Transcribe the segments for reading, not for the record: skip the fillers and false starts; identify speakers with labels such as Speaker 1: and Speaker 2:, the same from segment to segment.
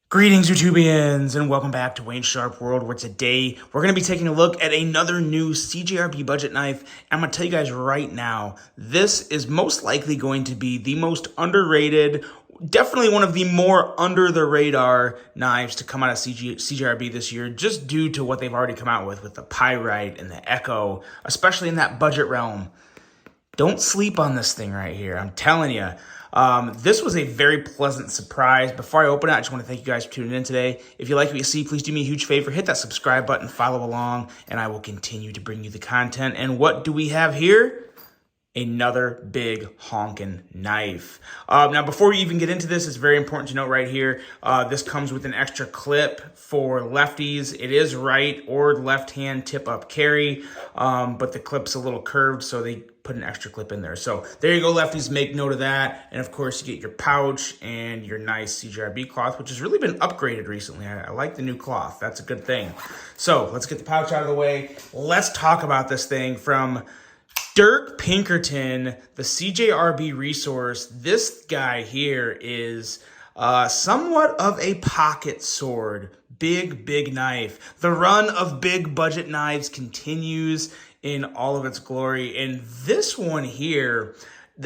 Speaker 1: Greetings, YouTubians, and welcome back to Wayne's Sharp World, where today we're going to be taking a look at another new CJRB budget knife. I'm going to tell you guys right now, this is most likely going to be the most underrated, definitely one of the more under-the-radar knives to come out of CJRB this year, just due to what they've already come out with the Pyrite and the Echo, especially in that budget realm. Don't sleep on this thing right here, I'm telling you. This was a very pleasant surprise. Before I open it, I just want to thank you guys for tuning in today. If you like what you see, please do me a huge favor. Hit that subscribe button, follow along, and I will continue to bring you the content. And what do we have here? Another big honkin' knife. Now, before we even get into this, it's very important to note right here, this comes with an extra clip for lefties. It is right or left hand tip up carry, but the clip's a little curved, so they put an extra clip in there. So there you go, lefties, make note of that. And of course, you get your pouch and your nice CJRB cloth, which has really been upgraded recently. I like the new cloth. That's a good thing. So let's get the pouch out of the way. Let's talk about this thing from Dirk Pinkerton, the CJRB resource. This guy here is somewhat of a pocket sword. Big knife. The run of big budget knives continues in all of its glory. And this one here,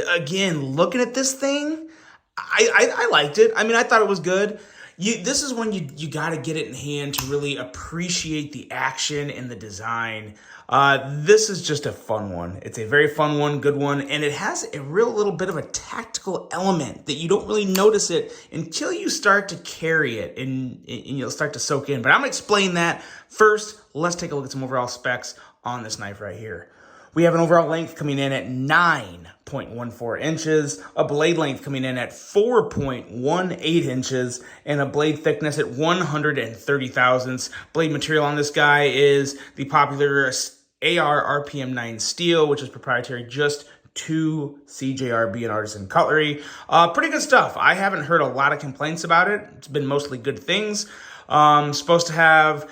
Speaker 1: again, looking at this thing, I liked it. I mean, I thought it was good. This is when you got to get it in hand to really appreciate the action and the design. This is just a fun one. It's a very fun one, good one, and it has a real little bit of a tactical element that you don't really notice it until you start to carry it and you'll start to soak in. But I'm going to explain that. First, let's take a look at some overall specs on this knife right here. We have an overall length coming in at 9.14 inches, a blade length coming in at 4.18 inches, and a blade thickness at 130 thousandths. Blade material on this guy is the popular AR RPM 9 steel, which is proprietary just to CJRB and Artisan Cutlery. Pretty good stuff. I haven't heard a lot of complaints about it. It's been mostly good things. Supposed to have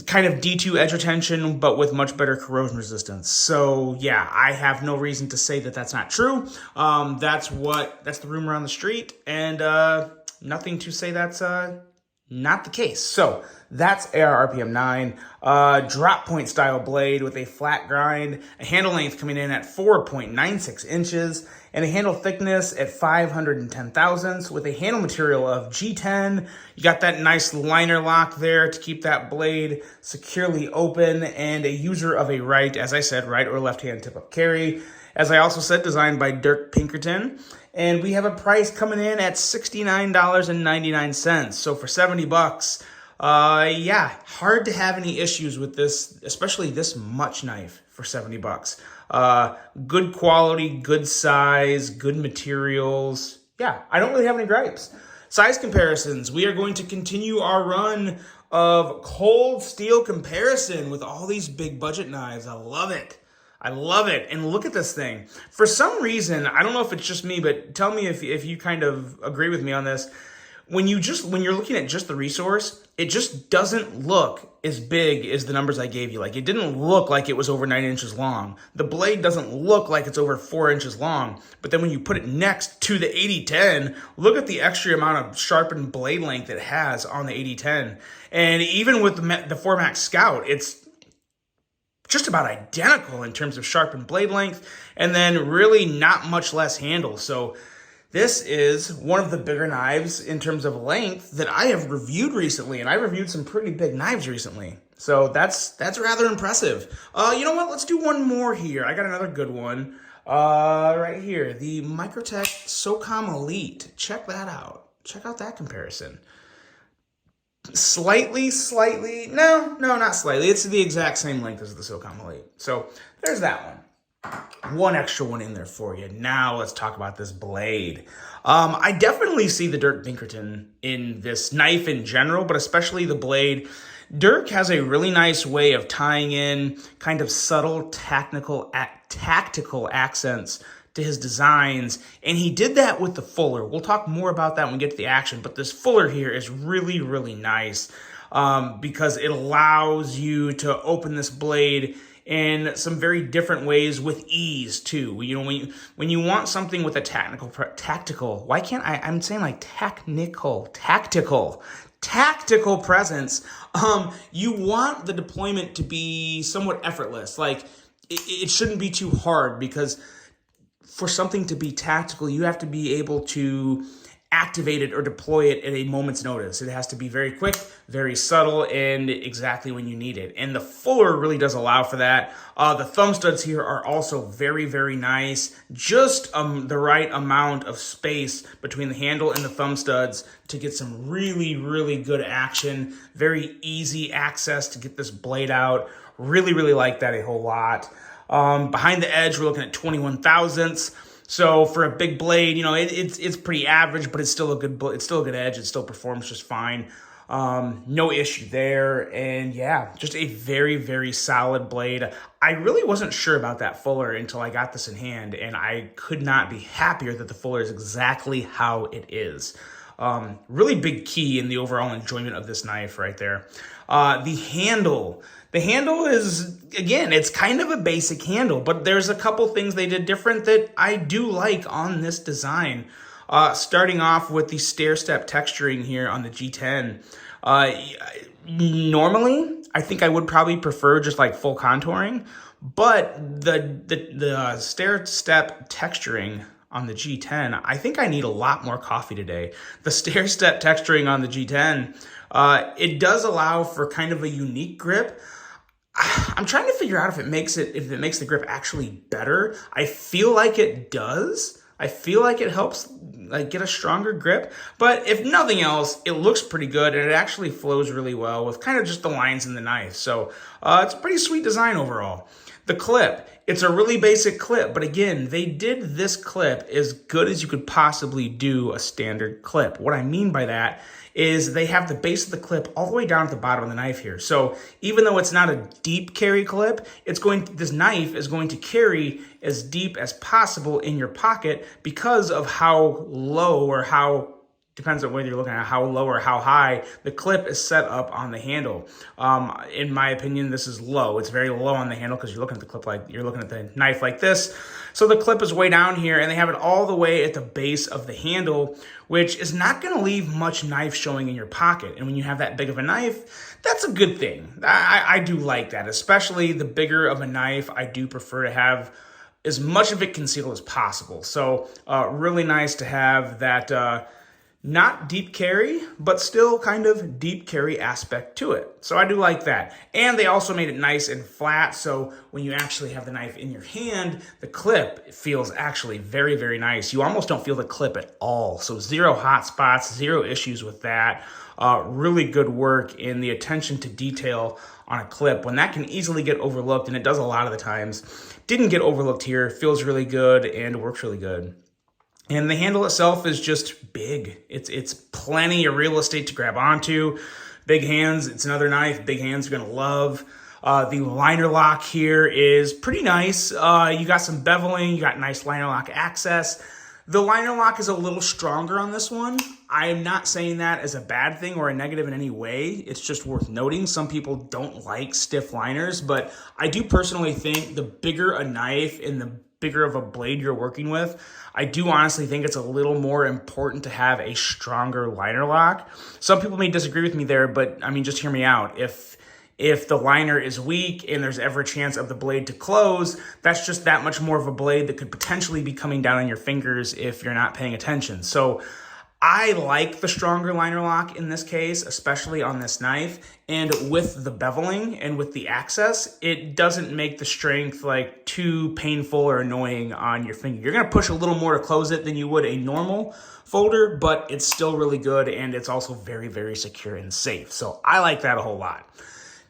Speaker 1: kind of D2 edge retention, but with much better corrosion resistance. So yeah, I have no reason to say that that's not true. That's the rumor on the street, and nothing to say that's not the case. So that's AR RPM 9, drop point style blade with a flat grind, a handle length coming in at 4.96 inches, and a handle thickness at 510 thousandths with a handle material of G10. You got that nice liner lock there to keep that blade securely open, and a user of a right, as I said, right or left hand tip up carry. As I also said, designed by Dirk Pinkerton. And we have a price coming in at $69.99. So for 70 bucks, yeah, hard to have any issues with this, especially this much knife for 70 bucks. Good quality, good size, good materials. Yeah, I don't really have any gripes. Size comparisons. We are going to continue our run of cold steel comparison with all these big budget knives. I love it. I love it. And look at this thing. For some reason, I don't know if it's just me, but tell me if you kind of agree with me on this. When you're looking at just the resource, it just doesn't look as big as the numbers I gave you. Like, it didn't look like it was over 9 inches long. The blade doesn't look like it's over 4 inches long. But then when you put it next to the 8010, look at the extra amount of sharpened blade length it has on the 8010. And even with the 4MAX Scout, it's just about identical in terms of sharpened blade length, and then really not much less handle. So this is one of the bigger knives in terms of length that I have reviewed recently, and I reviewed some pretty big knives recently. So that's rather impressive. You know what? Let's do one more here. I got another good one right here. The Microtech SOCOM Elite. Check that out. Check out that comparison. Slightly, no, not slightly. It's the exact same length as the SOCOM Elite. So there's that one. One extra one in there for you. Now let's talk about this blade. I definitely see the Dirk Pinkerton in this knife in general, but especially the blade. Dirk has a really nice way of tying in kind of subtle tactical accents to his designs, and he did that with the Fuller. We'll talk more about that when we get to the action, but this Fuller here is really nice because it allows you to open this blade in some very different ways with ease too. You know, when you want something with a tactical, why can't I'm saying like tactical presence, you want the deployment to be somewhat effortless. Like it shouldn't be too hard, because for something to be tactical, you have to be able to activate it or deploy it at a moment's notice. It has to be very quick, very subtle, and exactly when you need it. And the fuller really does allow for that. The thumb studs here are also very, very nice. Just the right amount of space between the handle and the thumb studs to get some really, really good action. Very easy access to get this blade out. Really, really like that a whole lot. Behind the edge, we're looking at 21 thousandths. So for a big blade, you know, it's pretty average, but it's still a good edge. It still performs just fine. No issue there. And yeah, just a very, very solid blade. I really wasn't sure about that fuller until I got this in hand, and I could not be happier that the fuller is exactly how it is. Really big key in the overall enjoyment of this knife right there. The handle. The handle is, again, it's kind of a basic handle, but there's a couple things they did different that I do like on this design. Starting off with the stair-step texturing here on the G10. Normally, I think I would probably prefer just like full contouring, but the stair-step texturing on the G10, I think I need a lot more coffee today. The stair-step texturing on the G10, it does allow for kind of a unique grip. I'm trying to figure out if it makes the grip actually better. I feel like it does. I feel like it helps like get a stronger grip, but if nothing else, it looks pretty good, and it actually flows really well with kind of just the lines in the knife. So it's a pretty sweet design overall. The clip, it's a really basic clip, but again, they did this clip as good as you could possibly do a standard clip. What I mean by that is they have the base of the clip all the way down at the bottom of the knife here. So even though it's not a deep carry clip, this knife is going to carry as deep as possible in your pocket because of how low, or how, depends on whether you're looking at how low or how high the clip is set up on the handle. In my opinion, this is low. It's very low on the handle because you're looking at the clip like you're looking at the knife like this. So the clip is way down here, and they have it all the way at the base of the handle, which is not going to leave much knife showing in your pocket. And when you have that big of a knife, that's a good thing. I do like that, especially the bigger of a knife. I do prefer to have as much of it concealed as possible. So really nice to have that not deep carry, but still kind of deep carry aspect to it. So I do like that. And they also made it nice and flat, so when you actually have the knife in your hand, the clip feels actually very, very nice. You almost don't feel the clip at all. So zero hot spots, zero issues with that. Really good work in the attention to detail on a clip when that can easily get overlooked, and it does a lot of the times. Didn't get overlooked here. Feels really good and works really good. And the handle itself is just big. It's plenty of real estate to grab onto. Big hands, it's another knife big hands are gonna love. The liner lock here is pretty nice. You got some beveling, you got nice liner lock access. The liner lock is a little stronger on this one. I am not saying that as a bad thing or a negative in any way. It's just worth noting. Some people don't like stiff liners, but I do personally think the bigger a knife and the bigger of a blade you're working with, I do honestly think it's a little more important to have a stronger liner lock. Some people may disagree with me there, but I mean, just hear me out. If the liner is weak and there's ever a chance of the blade to close, that's just that much more of a blade that could potentially be coming down on your fingers if you're not paying attention. So I like the stronger liner lock in this case, especially on this knife. And with the beveling and with the access, it doesn't make the strength like too painful or annoying on your finger. You're gonna push a little more to close it than you would a normal folder, but it's still really good, and it's also very, very secure and safe. So I like that a whole lot.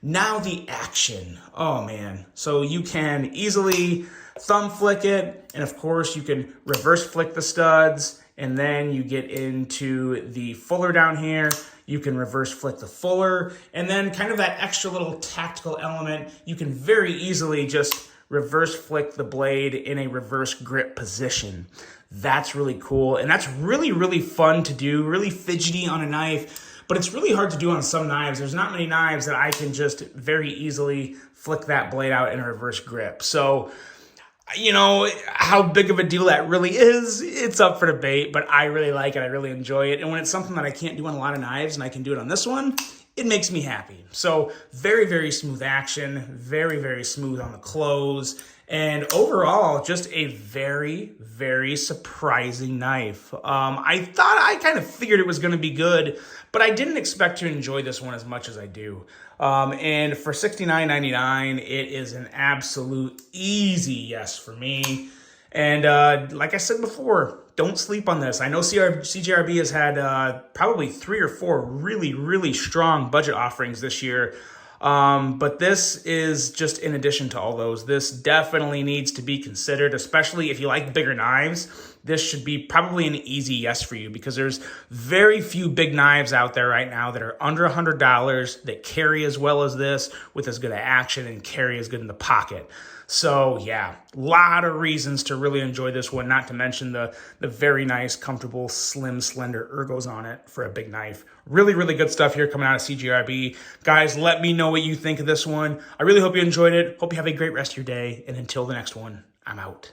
Speaker 1: Now the action, oh man. So you can easily thumb flick it, and of course you can reverse flick the studs, and then you get into the fuller down here. You can reverse flick the fuller, and then kind of that extra little tactical element, you can very easily just reverse flick the blade in a reverse grip position. That's really cool, and that's really, really fun to do, really fidgety on a knife. but it's really hard to do on some knives. There's not many knives that I can just very easily flick that blade out in a reverse grip. So, you know, how big of a deal that really is, it's up for debate, but I really like it. I really enjoy it. And when it's something that I can't do on a lot of knives and I can do it on this one, it makes me happy. So very, very smooth action, very, very smooth on the close, and overall, just a very, very surprising knife. I kind of figured it was going to be good, but I didn't expect to enjoy this one as much as I do. And for $69.99, it is an absolute easy yes for me. And like I said before, don't sleep on this. I know CJRB has had probably 3 or 4 really, really strong budget offerings this year. But this is just in addition to all those. This definitely needs to be considered, especially if you like bigger knives. This should be probably an easy yes for you because there's very few big knives out there right now that are under $100 that carry as well as this with as good of action and carry as good in the pocket. So yeah, a lot of reasons to really enjoy this one, not to mention the very nice, comfortable, slim, slender ergos on it for a big knife. Really, really good stuff here coming out of CJRB. Guys, let me know what you think of this one. I really hope you enjoyed it. Hope you have a great rest of your day. And until the next one, I'm out.